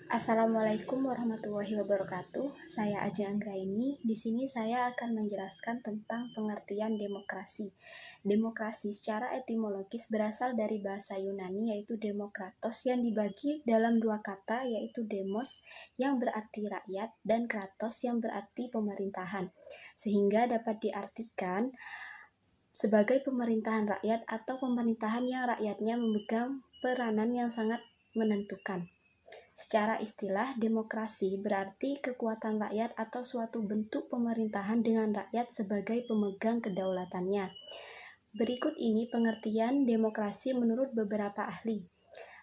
Assalamualaikum warahmatullahi wabarakatuh. Saya Ajeng Anggraini. Di sini saya akan menjelaskan tentang pengertian demokrasi. Demokrasi secara etimologis berasal dari bahasa Yunani yaitu demokratos yang dibagi dalam dua kata yaitu demos yang berarti rakyat dan kratos yang berarti pemerintahan. Sehingga dapat diartikan sebagai pemerintahan rakyat atau pemerintahan yang rakyatnya memegang peranan yang sangat menentukan. Secara istilah, demokrasi berarti kekuatan rakyat atau suatu bentuk pemerintahan dengan rakyat sebagai pemegang kedaulatannya. Berikut ini pengertian demokrasi menurut beberapa ahli.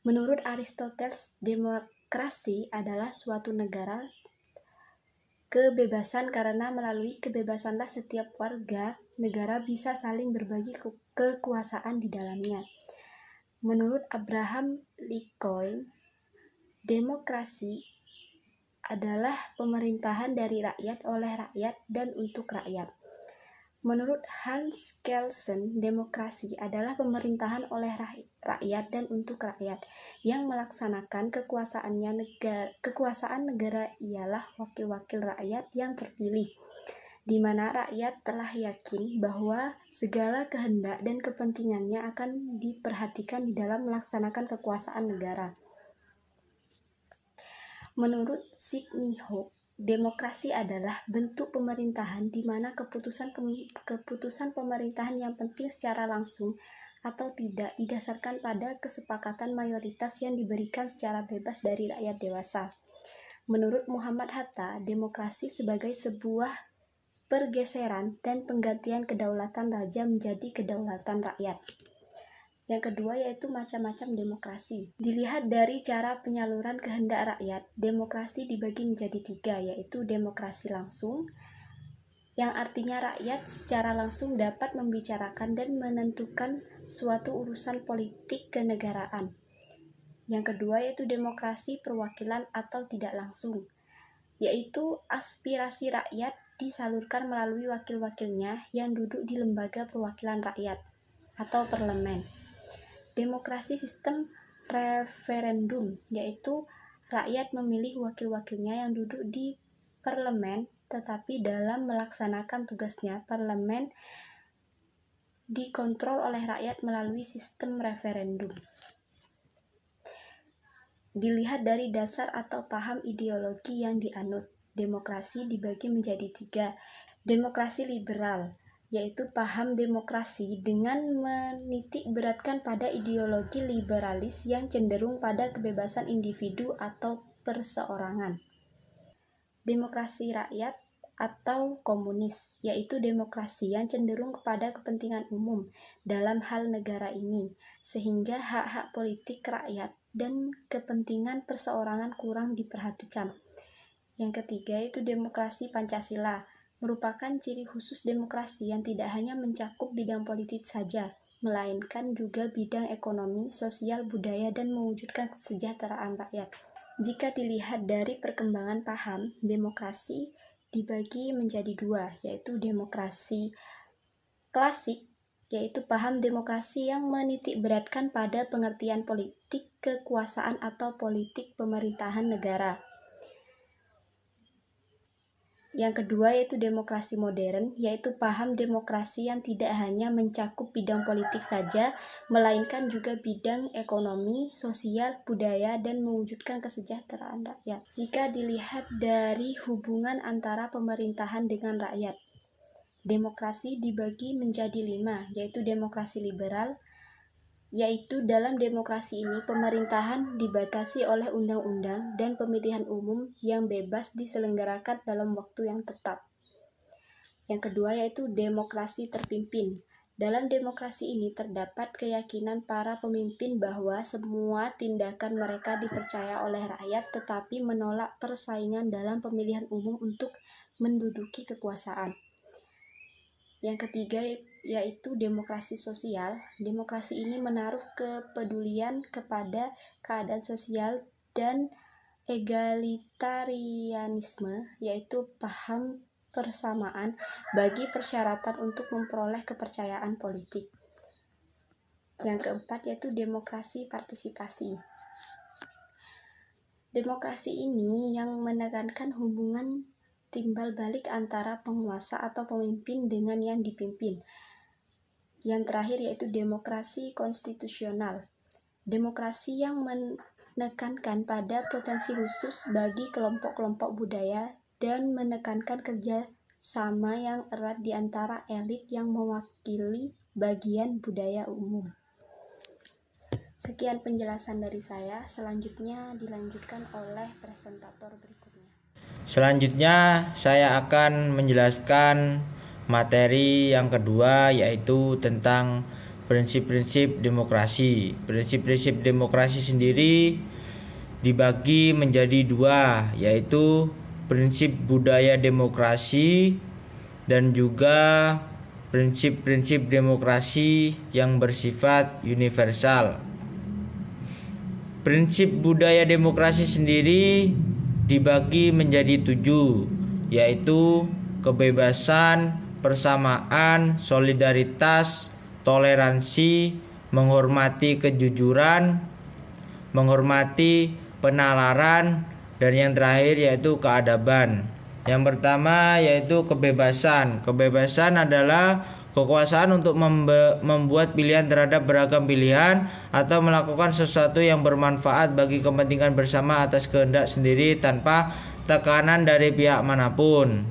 Menurut Aristoteles, demokrasi adalah suatu negara kebebasan karena melalui kebebasanlah setiap warga negara bisa saling berbagi kekuasaan di dalamnya. Menurut Abraham Lincoln, demokrasi adalah pemerintahan dari rakyat oleh rakyat dan untuk rakyat. Menurut Hans Kelsen, demokrasi adalah pemerintahan oleh rakyat dan untuk rakyat yang melaksanakan kekuasaan negara ialah wakil-wakil rakyat yang terpilih, di mana rakyat telah yakin bahwa segala kehendak dan kepentingannya akan diperhatikan di dalam melaksanakan kekuasaan negara. Menurut Sidney Hook, demokrasi adalah bentuk pemerintahan di mana keputusan pemerintahan yang penting secara langsung atau tidak didasarkan pada kesepakatan mayoritas yang diberikan secara bebas dari rakyat dewasa. Menurut Muhammad Hatta, demokrasi sebagai sebuah pergeseran dan penggantian kedaulatan raja menjadi kedaulatan rakyat. Yang kedua yaitu macam-macam demokrasi. Dilihat dari cara penyaluran kehendak rakyat, demokrasi dibagi menjadi tiga, yaitu demokrasi langsung, yang artinya rakyat secara langsung dapat membicarakan dan menentukan suatu urusan politik kenegaraan. Yang kedua yaitu demokrasi perwakilan atau tidak langsung, yaitu aspirasi rakyat disalurkan melalui wakil-wakilnya yang duduk di lembaga perwakilan rakyat atau parlemen. Demokrasi sistem referendum, yaitu rakyat memilih wakil-wakilnya yang duduk di parlemen, tetapi dalam melaksanakan tugasnya, parlemen dikontrol oleh rakyat melalui sistem referendum. Dilihat dari dasar atau paham ideologi yang dianut, demokrasi dibagi menjadi tiga. Demokrasi liberal, yaitu paham demokrasi dengan menitik beratkan pada ideologi liberalis yang cenderung pada kebebasan individu atau perseorangan. Demokrasi rakyat atau komunis, yaitu demokrasi yang cenderung kepada kepentingan umum dalam hal negara ini, sehingga hak-hak politik rakyat dan kepentingan perseorangan kurang diperhatikan. Yang ketiga yaitu demokrasi Pancasila, merupakan ciri khusus demokrasi yang tidak hanya mencakup bidang politik saja, melainkan juga bidang ekonomi, sosial, budaya, dan mewujudkan kesejahteraan rakyat. Jika dilihat dari perkembangan paham, demokrasi dibagi menjadi dua, yaitu demokrasi klasik, yaitu paham demokrasi yang menitik beratkan pada pengertian politik kekuasaan atau politik pemerintahan negara. Yang kedua yaitu demokrasi modern, yaitu paham demokrasi yang tidak hanya mencakup bidang politik saja, melainkan juga bidang ekonomi, sosial, budaya, dan mewujudkan kesejahteraan rakyat. Jika dilihat dari hubungan antara pemerintahan dengan rakyat, demokrasi dibagi menjadi 5, yaitu demokrasi liberal, yaitu dalam demokrasi ini pemerintahan dibatasi oleh undang-undang dan pemilihan umum yang bebas diselenggarakan dalam waktu yang tetap. Yang kedua yaitu demokrasi terpimpin. Dalam demokrasi ini terdapat keyakinan para pemimpin bahwa semua tindakan mereka dipercaya oleh rakyat tetapi menolak persaingan dalam pemilihan umum untuk menduduki kekuasaan. Yang ketiga yaitu demokrasi sosial. Demokrasi ini menaruh kepedulian kepada keadaan sosial dan egalitarianisme, yaitu paham persamaan bagi persyaratan untuk memperoleh kepercayaan politik. Yang keempat yaitu demokrasi partisipasi. Demokrasi ini yang menekankan hubungan timbal balik antara penguasa atau pemimpin dengan yang dipimpin. Yang terakhir yaitu demokrasi konstitusional. Demokrasi yang menekankan pada potensi khusus bagi kelompok-kelompok budaya dan menekankan kerja sama yang erat di antara elit yang mewakili bagian budaya umum. Sekian penjelasan dari saya, selanjutnya dilanjutkan oleh presentator berikutnya. Selanjutnya saya akan menjelaskan materi yang kedua, yaitu tentang prinsip-prinsip demokrasi. Prinsip-prinsip demokrasi sendiri dibagi menjadi dua, yaitu prinsip budaya demokrasi dan juga prinsip-prinsip demokrasi yang bersifat universal. Prinsip budaya demokrasi sendiri dibagi menjadi 7, yaitu kebebasan, persamaan, solidaritas, toleransi, menghormati kejujuran, menghormati penalaran, dan yang terakhir yaitu keadaban. Yang pertama yaitu kebebasan. Kebebasan adalah kekuasaan untuk membuat pilihan terhadap beragam pilihan atau melakukan sesuatu yang bermanfaat bagi kepentingan bersama atas kehendak sendiri tanpa tekanan dari pihak manapun.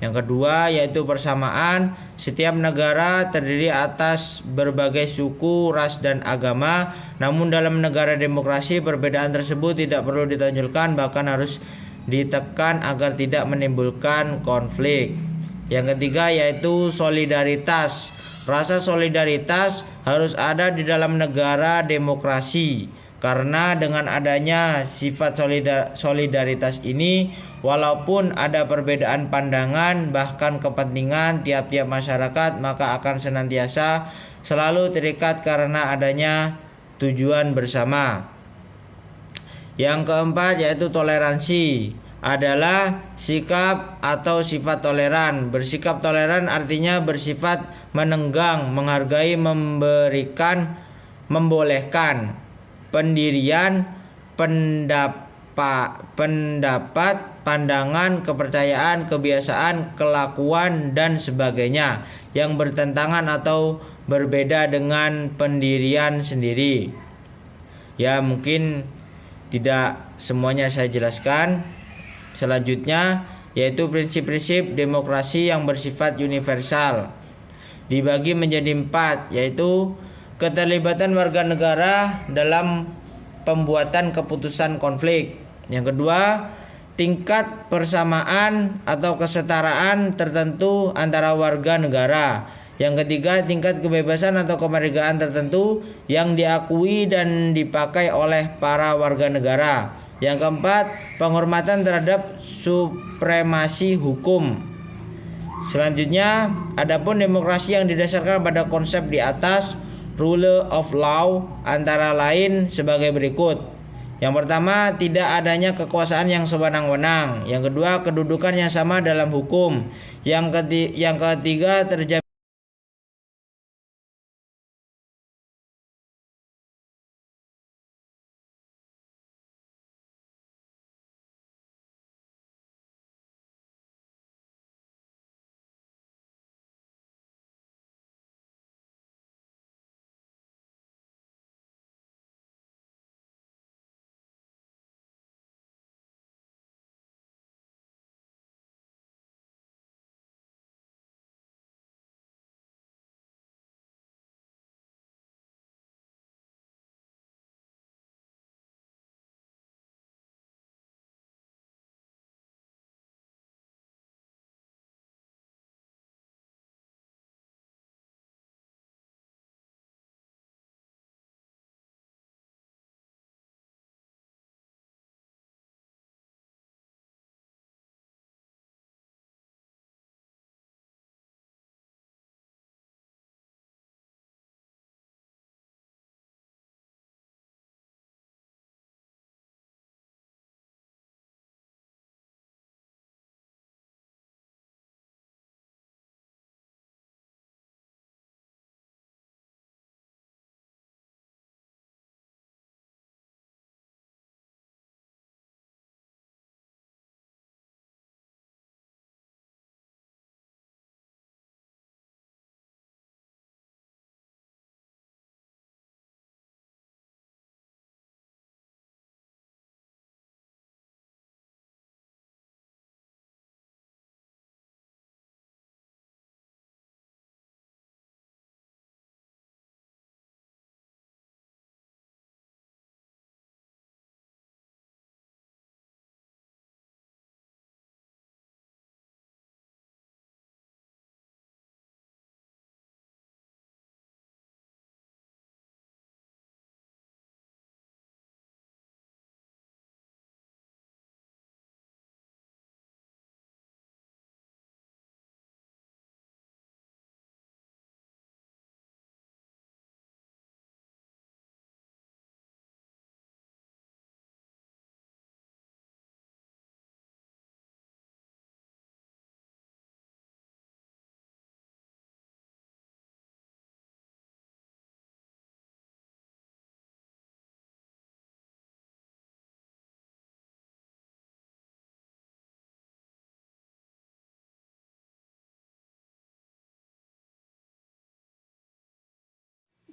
Yang kedua yaitu persamaan. Setiap negara terdiri atas berbagai suku, ras, dan agama. Namun dalam negara demokrasi perbedaan tersebut tidak perlu ditonjolkan, bahkan harus ditekan agar tidak menimbulkan konflik. Yang ketiga yaitu solidaritas. Rasa solidaritas harus ada di dalam negara demokrasi, karena dengan adanya sifat solidaritas ini, walaupun ada perbedaan pandangan bahkan kepentingan tiap-tiap masyarakat, maka akan senantiasa selalu terikat karena adanya tujuan bersama. Yang keempat yaitu toleransi, adalah sikap atau sifat toleran. Bersikap toleran artinya bersifat menenggang, menghargai, memberikan, membolehkan pendirian, pendapat, pandangan, kepercayaan, kebiasaan, kelakuan, dan sebagainya yang bertentangan atau berbeda dengan pendirian sendiri. Ya, mungkin tidak semuanya saya jelaskan. Selanjutnya yaitu prinsip-prinsip demokrasi yang bersifat universal. Dibagi menjadi 4, yaitu keterlibatan warga negara dalam pembuatan keputusan konflik. Yang kedua, tingkat persamaan atau kesetaraan tertentu antara warga negara. Yang ketiga, tingkat kebebasan atau kemerdekaan tertentu yang diakui dan dipakai oleh para warga negara. Yang keempat, penghormatan terhadap supremasi hukum. Selanjutnya, adapun demokrasi yang didasarkan pada konsep di atas, rule of law, antara lain sebagai berikut. Yang pertama, tidak adanya kekuasaan yang sewenang-wenang. Yang kedua, kedudukan yang sama dalam hukum. Yang ketiga, terjamin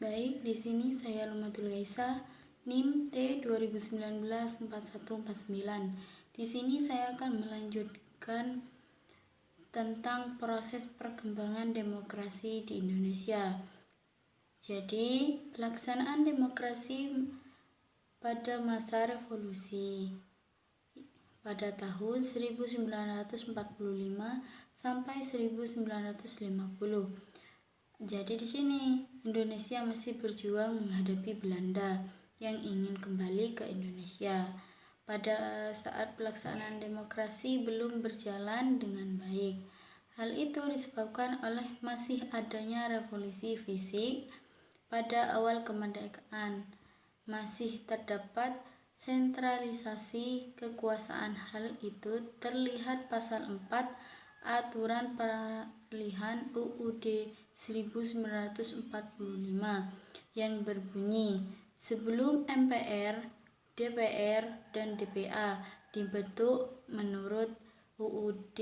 Baik, di sini saya Lumatul Gaisa, NIM T 2019-4149. Di sini saya akan melanjutkan tentang proses perkembangan demokrasi di Indonesia. Jadi, pelaksanaan demokrasi pada masa revolusi pada tahun 1945 sampai 1950. Jadi di sini Indonesia masih berjuang menghadapi Belanda yang ingin kembali ke Indonesia. Pada saat pelaksanaan demokrasi belum berjalan dengan baik. Hal itu disebabkan oleh masih adanya revolusi fisik pada awal kemerdekaan. Masih terdapat sentralisasi kekuasaan. Hal itu terlihat pasal 4 Aturan Peralihan UUD 1945 yang berbunyi, sebelum MPR, DPR, dan DPA dibentuk menurut UUD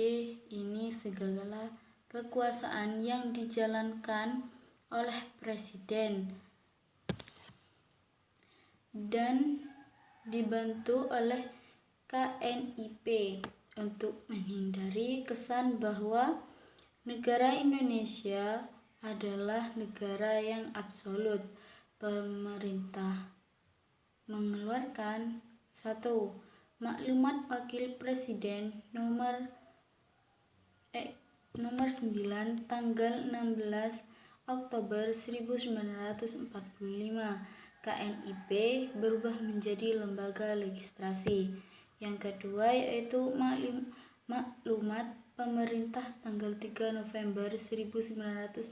ini segala kekuasaan yang dijalankan oleh Presiden dan dibantu oleh KNIP untuk menghindari kesan bahwa negara Indonesia adalah negara yang absolut. Pemerintah mengeluarkan 1. Maklumat Wakil Presiden nomor 9 tanggal 16 Oktober 1945. KNIP berubah menjadi lembaga legislasi. Yang kedua yaitu maklumat pemerintah tanggal 3 November 1945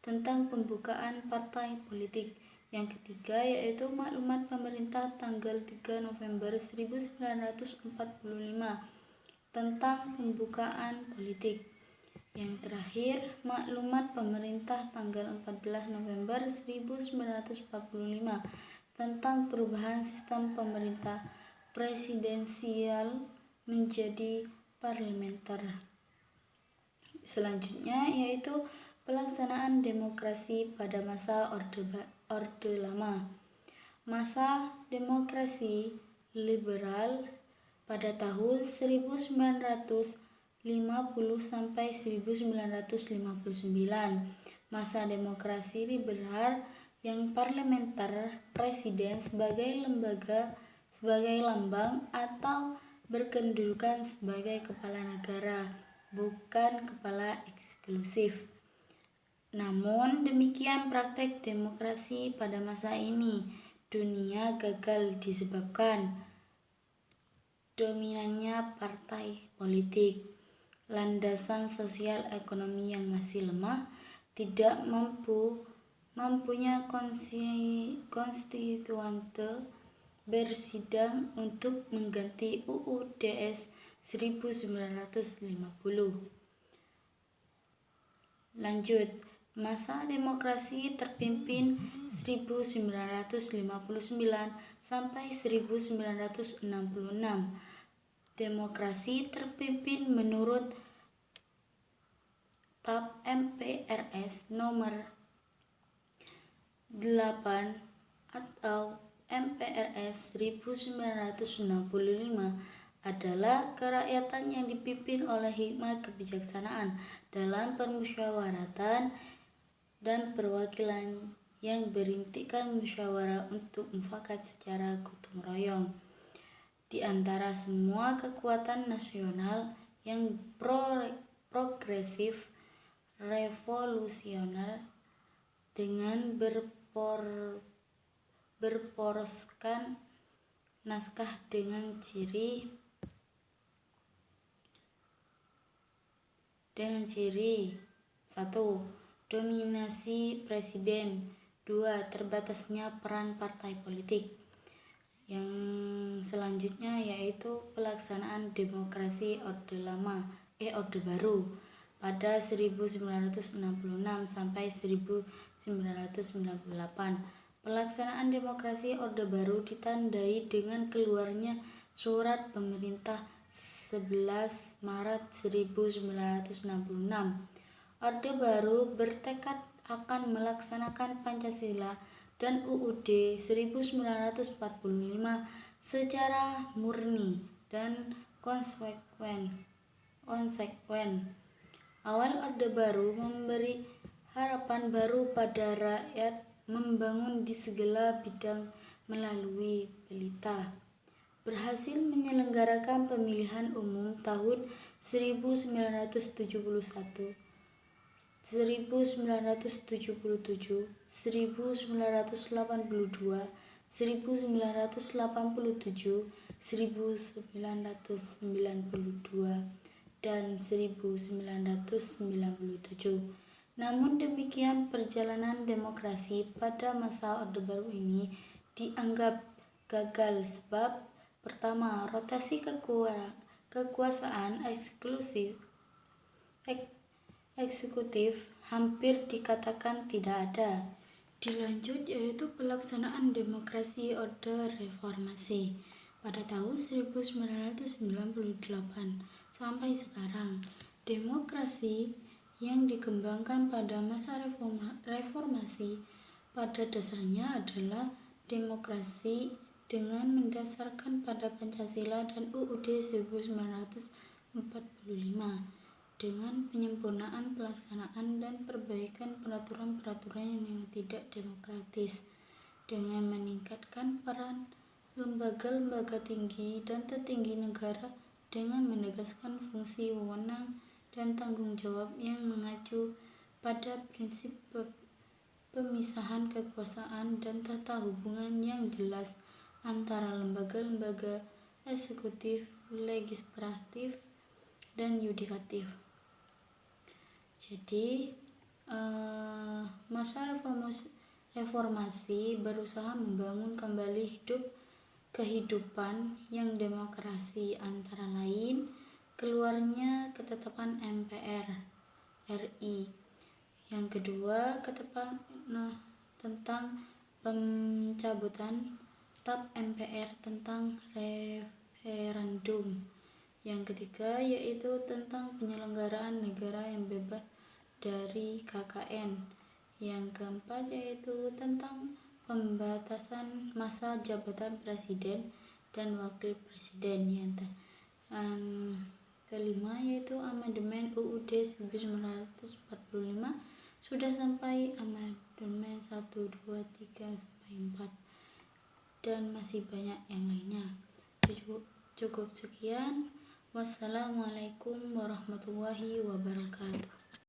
tentang pembukaan partai politik. Yang ketiga yaitu maklumat pemerintah tanggal 3 November 1945 tentang pembukaan politik. Yang terakhir, maklumat pemerintah tanggal 14 November 1945 tentang perubahan sistem pemerintah presidensial menjadi parlementer. Selanjutnya yaitu pelaksanaan demokrasi pada masa Orde Lama. Masa demokrasi liberal pada tahun 1950 sampai 1959. Masa demokrasi liberal yang parlementer, presiden sebagai lambang atau berkedudukan sebagai kepala negara, bukan kepala eksklusif. Namun demikian praktek demokrasi pada masa ini dunia gagal disebabkan dominannya partai politik, landasan sosial ekonomi yang masih lemah, tidak mempunyai konstituante bersidang untuk mengganti UUD 1950. Lanjut, masa demokrasi terpimpin 1959 sampai 1966. Demokrasi terpimpin menurut TAP MPRS nomor 8 atau MPRS 1965 adalah kerakyatan yang dipimpin oleh hikmat kebijaksanaan dalam permusyawaratan dan perwakilan yang berintikan musyawarah untuk mufakat secara gotong royong di antara semua kekuatan nasional yang progresif revolusioner dengan berporoskan naskah dengan ciri 1. Dominasi presiden. 2. Terbatasnya peran partai politik. Yang selanjutnya yaitu pelaksanaan demokrasi Orde Baru pada 1966 sampai 1998. Pelaksanaan demokrasi Orde Baru ditandai dengan keluarnya surat pemerintah 11 Maret 1966. Orde Baru bertekad akan melaksanakan Pancasila dan UUD 1945 secara murni dan konsekuen. Awal Orde Baru memberi harapan baru pada rakyat membangun di segala bidang melalui pelita. Berhasil menyelenggarakan pemilihan umum tahun 1971, 1977, 1982, 1987, 1992, dan 1997. Namun demikian, perjalanan demokrasi pada masa Orde Baru ini dianggap gagal sebab pertama, rotasi kekuasaan eksekutif hampir dikatakan tidak ada. Dilanjut yaitu pelaksanaan demokrasi Orde Reformasi pada tahun 1998 sampai sekarang. Demokrasi yang dikembangkan pada masa reformasi pada dasarnya adalah demokrasi dengan mendasarkan pada Pancasila dan UUD 1945 dengan penyempurnaan pelaksanaan dan perbaikan peraturan-peraturan yang tidak demokratis dengan meningkatkan peran lembaga-lembaga tinggi dan tertinggi negara dengan menegaskan fungsi wewenang dan tanggung jawab yang mengacu pada prinsip pemisahan kekuasaan dan tata hubungan yang jelas antara lembaga-lembaga eksekutif, legislatif, dan yudikatif. Jadi, masa reformasi berusaha membangun kembali kehidupan yang demokrasi, antara lain keluarnya ketetapan MPR RI. Yang kedua, ketetapan tentang pencabutan TAP MPR tentang referendum. Yang ketiga yaitu tentang penyelenggaraan negara yang bebas dari KKN. Yang keempat yaitu tentang pembatasan masa jabatan presiden dan wakil presiden. Yang kelima yaitu amandemen UUD 1945 sudah sampai amandemen 1, 2, 3, sampai 4 dan masih banyak yang lainnya. Cukup sekian. Wassalamualaikum warahmatullahi wabarakatuh.